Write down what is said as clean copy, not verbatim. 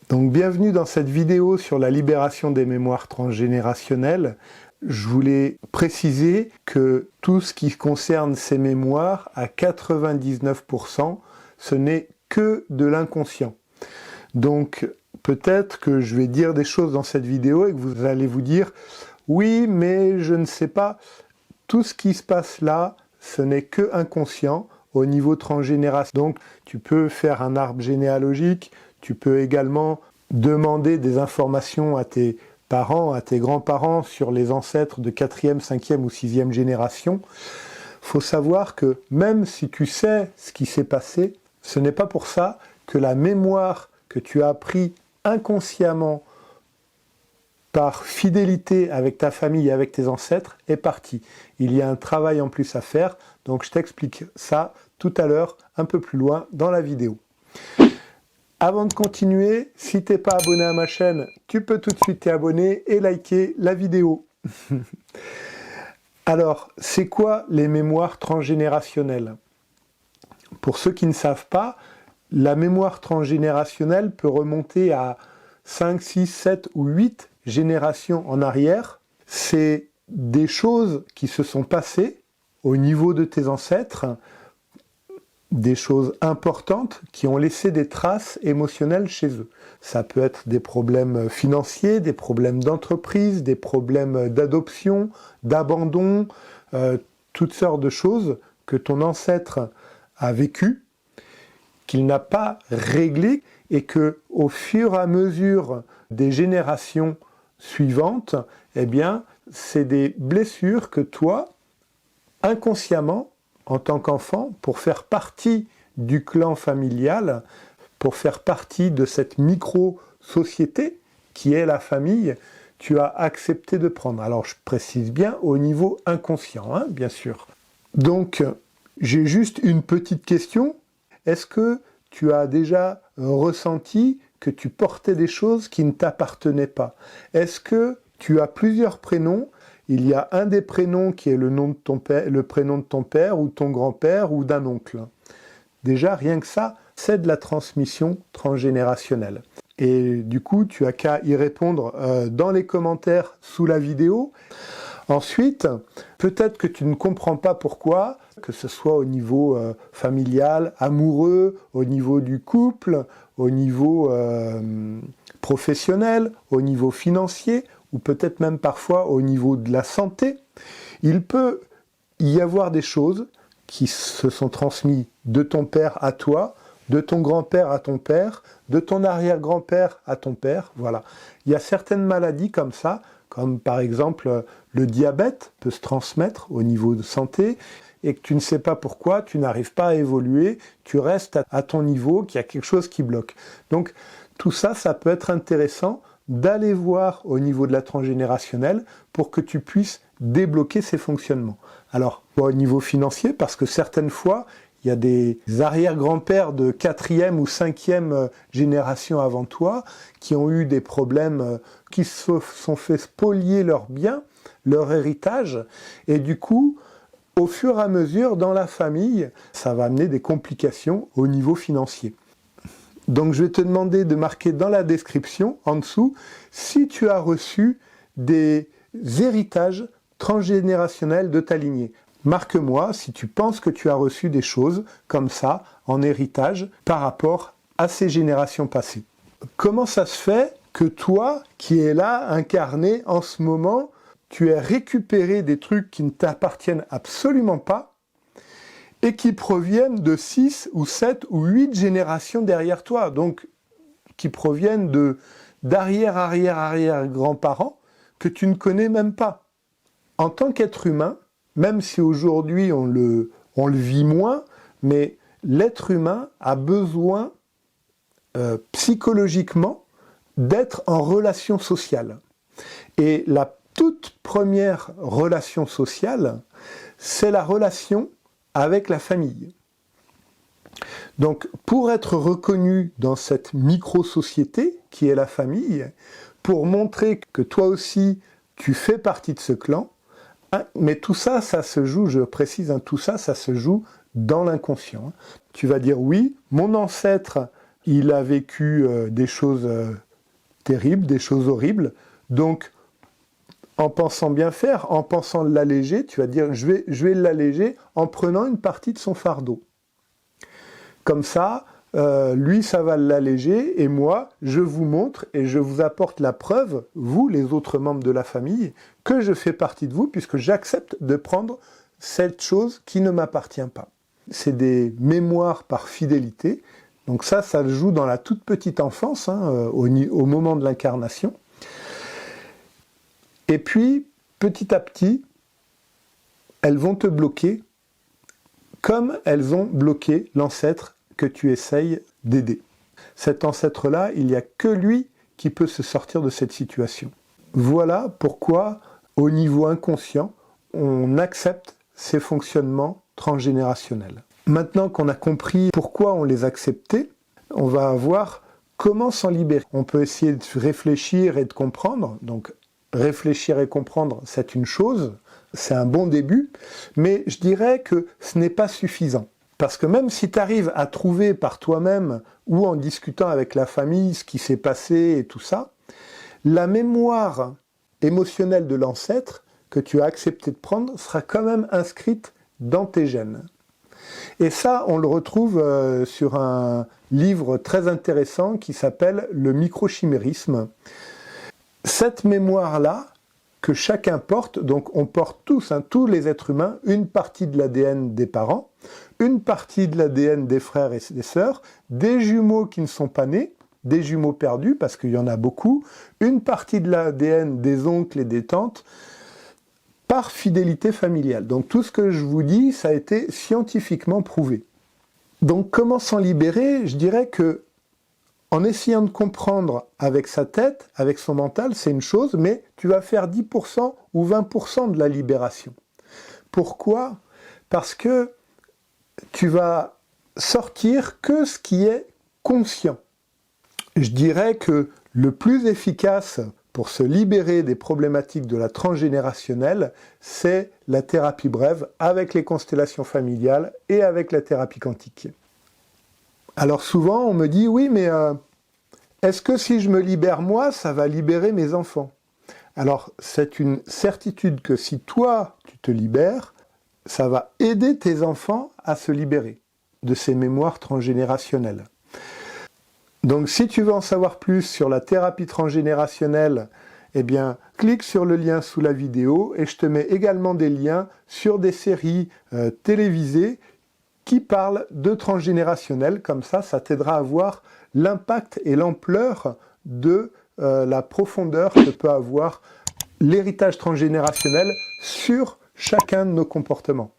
Donc bienvenue dans cette vidéo sur la libération des mémoires transgénérationnelles. Je voulais préciser que tout ce qui concerne ces mémoires, à 99%, ce n'est que de l'inconscient. Donc peut-être que je vais dire des choses dans cette vidéo et que vous allez vous dire « Oui, mais je ne sais pas, tout ce qui se passe là, ce n'est que inconscient au niveau transgénérationnel. » Donc tu peux faire un arbre généalogique, tu peux également demander des informations à tes parents, à tes grands-parents sur les ancêtres de 4e, 5e ou 6e génération. Il faut savoir que même si tu sais ce qui s'est passé, ce n'est pas pour ça que la mémoire que tu as appris inconsciemment par fidélité avec ta famille et avec tes ancêtres est partie. Il y a un travail en plus à faire, donc je t'explique ça tout à l'heure, un peu plus loin dans la vidéo. Avant de continuer, si tu n'es pas abonné à ma chaîne, tu peux tout de suite t'abonner et liker la vidéo. Alors, c'est quoi les mémoires transgénérationnelles? Pour ceux qui ne savent pas, la mémoire transgénérationnelle peut remonter à 5, 6, 7 ou 8 générations en arrière. C'est des choses qui se sont passées au niveau de tes ancêtres, des choses importantes qui ont laissé des traces émotionnelles chez eux. Ça peut être des problèmes financiers, des problèmes d'entreprise, des problèmes d'adoption, d'abandon, toutes sortes de choses que ton ancêtre a vécues, qu'il n'a pas réglées et que, au fur et à mesure des générations suivantes, eh bien, c'est des blessures que toi, inconsciemment, en tant qu'enfant, pour faire partie du clan familial, pour faire partie de cette micro-société qui est la famille, tu as accepté de prendre. Alors je précise bien au niveau inconscient, hein, bien sûr. Donc j'ai juste une petite question. Est-ce que tu as déjà ressenti que tu portais des choses qui ne t'appartenaient pas? Est-ce que tu as plusieurs prénoms? Il y a un des prénoms qui est le nom de ton père, le prénom de ton père ou ton grand-père ou d'un oncle. Déjà, rien que ça, c'est de la transmission transgénérationnelle. Et du coup, tu as qu'à y répondre dans les commentaires sous la vidéo. Ensuite, peut-être que tu ne comprends pas pourquoi, que ce soit au niveau familial, amoureux, au niveau du couple, au niveau professionnel, au niveau financier, ou peut-être même parfois au niveau de la santé, il peut y avoir des choses qui se sont transmises de ton père à toi, de ton grand-père à ton père, de ton arrière-grand-père à ton père, voilà. Il y a certaines maladies comme ça, comme par exemple le diabète peut se transmettre au niveau de santé, et que tu ne sais pas pourquoi, tu n'arrives pas à évoluer, tu restes à ton niveau, qu'il y a quelque chose qui bloque. Donc tout ça, ça peut être intéressant d'aller voir au niveau de la transgénérationnelle pour que tu puisses débloquer ces fonctionnements. Alors, au niveau financier, parce que certaines fois, il y a des arrière-grands-pères de 4e ou 5e génération avant toi qui ont eu des problèmes, qui se sont fait spolier leurs biens, leur héritage, et du coup, au fur et à mesure, dans la famille, ça va amener des complications au niveau financier. Donc je vais te demander de marquer dans la description, en dessous, si tu as reçu des héritages transgénérationnels de ta lignée. Marque-moi si tu penses que tu as reçu des choses comme ça, en héritage, par rapport à ces générations passées. Comment ça se fait que toi, qui es là, incarné en ce moment, tu aies récupéré des trucs qui ne t'appartiennent absolument pas, et qui proviennent de 6 ou 7 ou 8 générations derrière toi, donc qui proviennent d'arrière-arrière-arrière-grands-parents que tu ne connais même pas. En tant qu'être humain, même si aujourd'hui on le vit moins, mais l'être humain a besoin psychologiquement d'être en relation sociale. Et la toute première relation sociale, c'est la relation avec la famille. Donc, pour être reconnu dans cette micro-société qui est la famille, pour montrer que toi aussi, tu fais partie de ce clan, hein, mais tout ça, ça se joue, je précise, hein, tout ça, ça se joue dans l'inconscient. Tu vas dire, oui, mon ancêtre, il a vécu des choses terribles, des choses horribles. Donc, en pensant bien faire, en pensant l'alléger, tu vas dire je vais l'alléger en prenant une partie de son fardeau. Comme ça, lui, ça va l'alléger, et moi, je vous montre et je vous apporte la preuve, vous, les autres membres de la famille, que je fais partie de vous, puisque j'accepte de prendre cette chose qui ne m'appartient pas. C'est des mémoires par fidélité. Donc ça se joue dans la toute petite enfance, hein, au moment de l'incarnation. Et puis, petit à petit, elles vont te bloquer, comme elles ont bloqué l'ancêtre que tu essayes d'aider. Cet ancêtre-là, il n'y a que lui qui peut se sortir de cette situation. Voilà pourquoi, au niveau inconscient, on accepte ces fonctionnements transgénérationnels. Maintenant qu'on a compris pourquoi on les acceptait, on va voir comment s'en libérer. On peut essayer de réfléchir et de comprendre. Donc, réfléchir et comprendre, c'est une chose, c'est un bon début, mais je dirais que ce n'est pas suffisant. Parce que même si tu arrives à trouver par toi-même ou en discutant avec la famille ce qui s'est passé et tout ça, la mémoire émotionnelle de l'ancêtre que tu as accepté de prendre sera quand même inscrite dans tes gènes. Et ça, on le retrouve sur un livre très intéressant qui s'appelle « Le microchimérisme ». Cette mémoire-là, que chacun porte, donc on porte tous, hein, tous les êtres humains, une partie de l'ADN des parents, une partie de l'ADN des frères et des sœurs, des jumeaux qui ne sont pas nés, des jumeaux perdus, parce qu'il y en a beaucoup, une partie de l'ADN des oncles et des tantes, par fidélité familiale. Donc tout ce que je vous dis, ça a été scientifiquement prouvé. Donc comment s'en libérer? Je dirais que en essayant de comprendre avec sa tête, avec son mental, c'est une chose, mais tu vas faire 10% ou 20% de la libération. Pourquoi? Parce que tu vas sortir que ce qui est conscient. Je dirais que le plus efficace pour se libérer des problématiques de la transgénérationnelle, c'est la thérapie brève avec les constellations familiales et avec la thérapie quantique. Alors souvent, on me dit, oui, mais est-ce que si je me libère moi, ça va libérer mes enfants? Alors, c'est une certitude que si toi, tu te libères, ça va aider tes enfants à se libérer de ces mémoires transgénérationnelles. Donc, si tu veux en savoir plus sur la thérapie transgénérationnelle, eh bien, clique sur le lien sous la vidéo et je te mets également des liens sur des séries télévisées qui parle de transgénérationnel, comme ça t'aidera à voir l'impact et l'ampleur de la profondeur que peut avoir l'héritage transgénérationnel sur chacun de nos comportements.